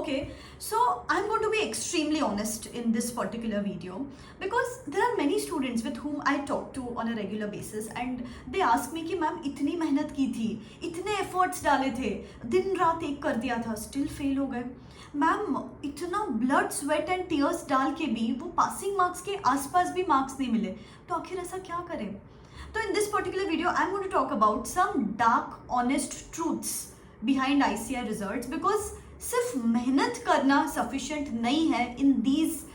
Okay, so I'm going to be extremely honest in this particular video because there are many students with whom I talk to on a regular basis and they ask me कि ma'am इतनी मेहनत की थी, इतने efforts डाले थे, दिन रात एक कर दिया था, स्टिल फेल हो गए। मैम इतना ब्लड स्वेट एंड टीयर्स डाल के भी वो पासिंग मार्क्स के आसपास भी मार्क्स नहीं मिले, तो आखिर ऐसा क्या करें? तो in this particular video I'm going to talk about some dark honest truths behind ICI results because सिर्फ मेहनत करना सफिशिएंट नहीं है in these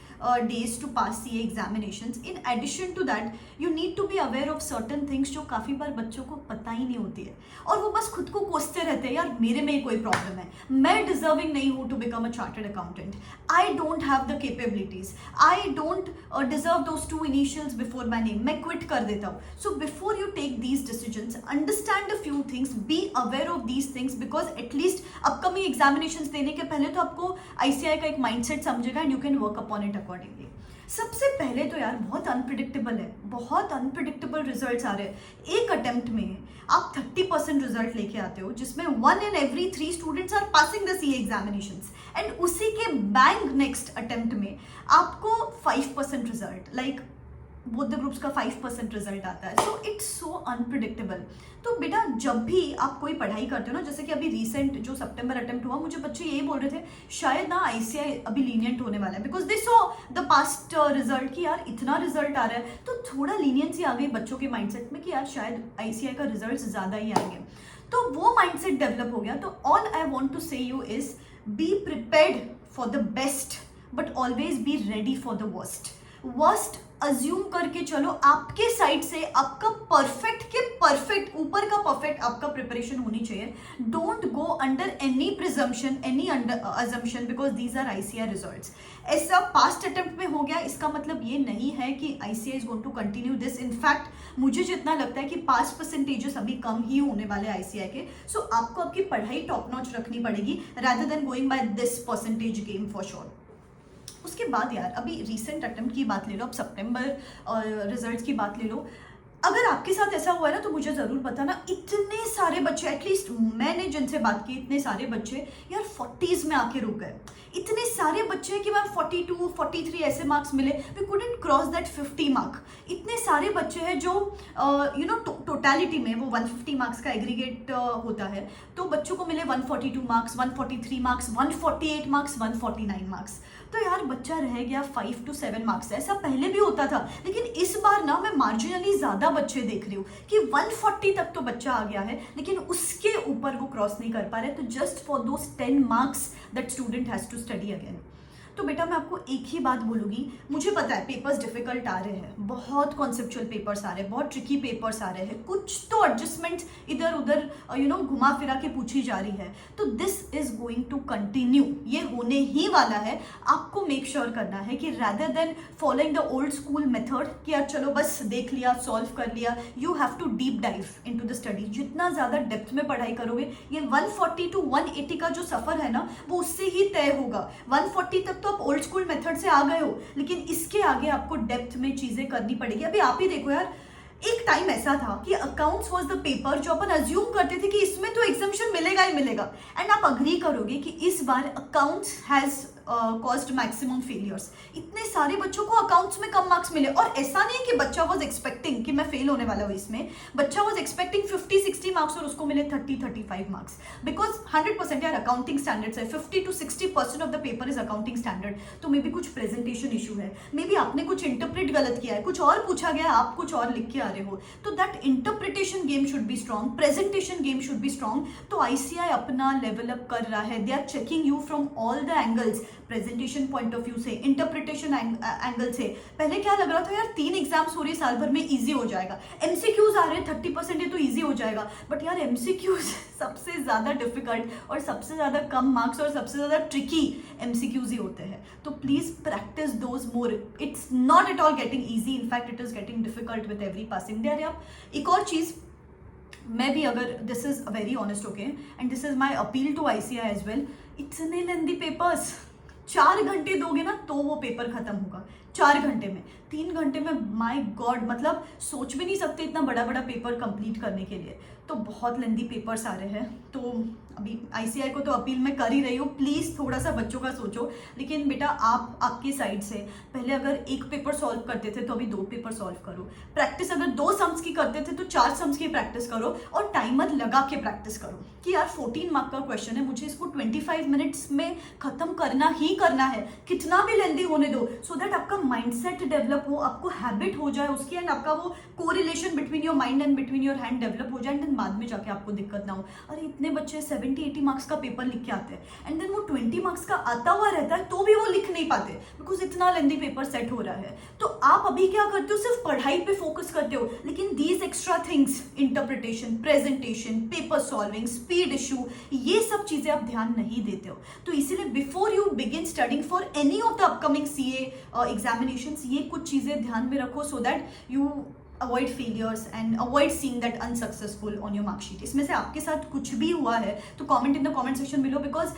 days to pass CA examinations. In addition to that, you need to be aware of certain things जो काफ़ी बार बच्चों को पता ही नहीं होती है और वो बस खुद को कोसते रहते हैं, यार मेरे में ही कोई प्रॉब्लम है, मैं डिजर्विंग नहीं हूँ to become a chartered accountant, I don't have the capabilities, I don't deserve those 2 initials before my name, मैं क्विट कर देता हूँ। So before you take these decisions, understand a few things, be aware of these things because at least upcoming examinations देने के पहले तो आपको ICI का एक माइंडसेट समझेगा and you can work upon it accordingly. सबसे पहले तो यार बहुत अनप्रिडिक्टेबल है, बहुत अनप्रिडिक्टेबल रिजल्ट्स आ रहे हैं। एक अटेम्प्ट में आप 30% रिजल्ट लेके आते हो जिसमें 1 in every 3 students are passing the CA examinations and उसी के बैंग नेक्स्ट अटेम्प्ट में आपको 5% result, like both the groups का 5% रिजल्ट आता है। So it's so unpredictable. तो बेटा जब भी आप कोई पढ़ाई करते हो ना, जैसे कि अभी रिसेंट जो सितंबर अटेम्प्ट हुआ, मुझे बच्चे यही बोल रहे थे शायद ना ICI अभी लीनियंट होने वाला है because they saw the past result कि यार इतना रिजल्ट आ रहा है, तो थोड़ा लीनियंसी आ गई बच्चों के माइंडसेट में कि यार शायद ICI का रिजल्ट ज़्यादा ही आएंगे, तो वो माइंडसेट डेवलप हो गया। तो ऑल आई वॉन्ट टू से you is be prepared for the best but always be ready for the worst assume करके चलो, आपके साइड से आपका परफेक्ट के परफेक्ट, ऊपर का परफेक्ट आपका प्रिपरेशन होनी चाहिए। Don't go under any presumption, any assumption because these are ICI results. ऐसा पास्ट अटेम्प्ट में हो गया इसका मतलब ये नहीं है कि ICI is going to continue this. In fact मुझे जितना लगता है कि पास परसेंटेजेस अभी कम ही होने वाले ICI के। सो आपको आपकी पढ़ाई टॉप नॉच रखनी पड़ेगी rather than going by this percentage game for sure. उसके बाद यार अभी रीसेंट अटेम्प्ट की बात ले लो, अब सितंबर रिजल्ट्स की बात ले लो, अगर आपके साथ ऐसा हुआ है ना तो मुझे ज़रूर बताना। इतने सारे बच्चे, एटलीस्ट मैंने जिनसे बात की, इतने सारे बच्चे यार 40s में आके रुक गए। इतने सारे बच्चे कि मैम 42, 43 ऐसे मार्क्स मिले, we couldn't cross that 50 mark. इतने सारे बच्चे हैं जो यू नो टोटलिटी में वो 150 मार्क्स का एग्रीगेट होता है, तो बच्चों को मिले 142 मार्क्स, 143 मार्क्स, 148 मार्क्स, 149 मार्क्स। तो यार बच्चा रह गया 5 to 7 मार्क्स। ऐसा पहले भी होता था लेकिन इस बार ना मैं मार्जिनली ज़्यादा बच्चे देख रही हूँ कि 140 तक तो बच्चा आ गया है लेकिन उसके ऊपर वो क्रॉस नहीं कर पा रहे, तो just for those 10 marks that student has to study again. तो बेटा मैं आपको एक ही बात बोलूँगी, मुझे पता है पेपर्स डिफिकल्ट आ रहे हैं, बहुत कॉन्सेप्चुअल पेपर्स आ रहे हैं, बहुत ट्रिकी पेपर्स आ रहे हैं, कुछ तो एडजस्टमेंट्स इधर उधर यू नो घुमा फिरा के पूछी जा रही है, तो this is going to continue, ये होने ही वाला है। आपको मेक श्योर करना है कि rather than following the old school method कि यार चलो बस देख लिया, सॉल्व कर लिया, you have to deep dive into the study. जितना ज़्यादा डेप्थ में पढ़ाई करोगे, ये 140 to 180 का जो सफ़र है ना वो उससे ही तय होगा। 140 तक तो आप ओल्ड स्कूल मेथड से आ गए हो लेकिन इसके आगे आपको डेप्थ में चीजें करनी पड़ेगी। अभी आप ही देखो यार, एक टाइम ऐसा था कि अकाउंट्स वाज द पेपर जो अपन अज्यूम करते थे कि इसमें तो एग्जामिनेशन मिलेगा ही मिलेगा, एंड आप अग्री करोगे कि इस बार accounts has caused maximum failures. इतने सारे बच्चों को अकाउंट्स में कम मार्क्स मिले और ऐसा नहीं है कि बच्चा वाज एक्सपेक्टिंग कि मैं फेल होने वाला हूँ इसमें, बच्चा वाज एक्सपेक्टिंग 50-60 मार्क्स और उसको मिले 30-35 मार्क्स बिकॉज 100% यार अकाउंटिंग स्टैंडर्ड्स है, 50 to 60% of the paper is accounting standard. तो मे बी कुछ प्रेजेंटेशन इशू है, मे बी आपने कुछ इंटरप्रेट गलत किया है, कुछ और पूछा गया है, आप कुछ और लिख के आ रहे हो, तो that interpretation game should be strong, presentation game should be strong. तो ICI अपना लेवल अप कर रहा है, they are checking you from all the angles, presentation point of view से, इंटरप्रिटेशन एंगल से। पहले क्या लग रहा था यार 3 एग्जाम्स हो रही साल भर में, इजी हो जाएगा, MCQs आ रहे हैं 30% है तो इजी हो जाएगा, बट यार MCQs सबसे ज़्यादा डिफिकल्ट और सबसे ज़्यादा कम मार्क्स और सबसे ज़्यादा ट्रिकी MCQs ही होते हैं। तो please practice those more, it's not at all getting easy, in fact it is getting difficult with every passing day. आप एक और चीज़, मैं भी अगर this is very honest okay and this is my appeal to ICI as well, it's an lengthy papers, 4 घंटे दोगे ना तो वो पेपर खत्म होगा, 4 घंटे में, 3 घंटे में, माय गॉड, मतलब सोच भी नहीं सकते इतना बड़ा बड़ा पेपर कंप्लीट करने के लिए। तो बहुत लेंदी पेपर्स आ रहे हैं। तो अभी आईसीआई को तो अपील मैं कर ही रही हूँ, प्लीज़ थोड़ा सा बच्चों का सोचो। लेकिन बेटा आप आपके साइड से पहले अगर एक पेपर सॉल्व करते थे तो अभी 2 पेपर सॉल्व करो। प्रैक्टिस अगर 2 सम्स की करते थे तो 4 सम्स की प्रैक्टिस करो, और टाइमर लगा के प्रैक्टिस करो कि यार 14 मार्क का क्वेश्चन है, मुझे इसको 25 मिनट्स में खत्म करना ही करना है, कितना भी लेंदी होने दो, सो दैट आपका माइंडसेट डेवलप हो, आपको हैबिट हो जाए उसकी, एंड आपका वो correlation between your mind and between your hand develop हो जाए, एंड देन बाद में जाके आपको दिक्कत ना हो। अरे इतने बच्चे 70-80 मार्क्स का पेपर लिख के आते हैं एंड देन वो 20 मार्क्स का आता हुआ रहता है तो भी वो लिख नहीं पाते बिकॉज इतना लेंदी पेपर सेट हो रहा है। तो आप अभी क्या करते हो, सिर्फ पढ़ाई पे फोकस करते हो, लेकिन these extra things, interpretation, presentation, paper solving, speed issue, ये सब चीजें आप ध्यान नहीं देते हो। तो इसीलिए before you begin studying for any of the upcoming CA examinations, ये कुछ चीजें ध्यान में रखो so that you avoid failures and avoid seeing that unsuccessful on your marksheet. इसमें से आपके साथ कुछ भी हुआ है तो comment in the comment section below, because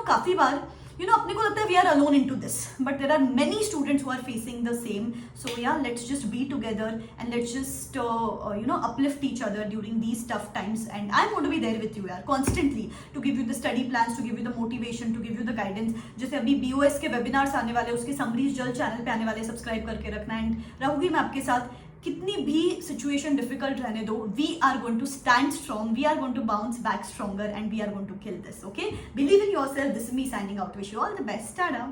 काफी बार अपने को लगता है we are alone into this, but there are many students who are facing the same. So yeah let's just be together and let's just uplift each other during these tough times, and I'm going to be there with you यार constantly to give you the study plans, to give you the motivation, to give you the guidance। जैसे अभी BOS के webinars आने वाले, उसके summaries जल्द channel पे आने वाले, सब्सक्राइब करके रखना, एंड रहूंगी मैं आपके साथ। कितनी भी सिचुएशन डिफिकल्ट रहने दो, we are going to stand strong, we are going to bounce back stronger, and we are going to kill this. Okay, believe in yourself. This is me signing out, wish you all the best, Tata.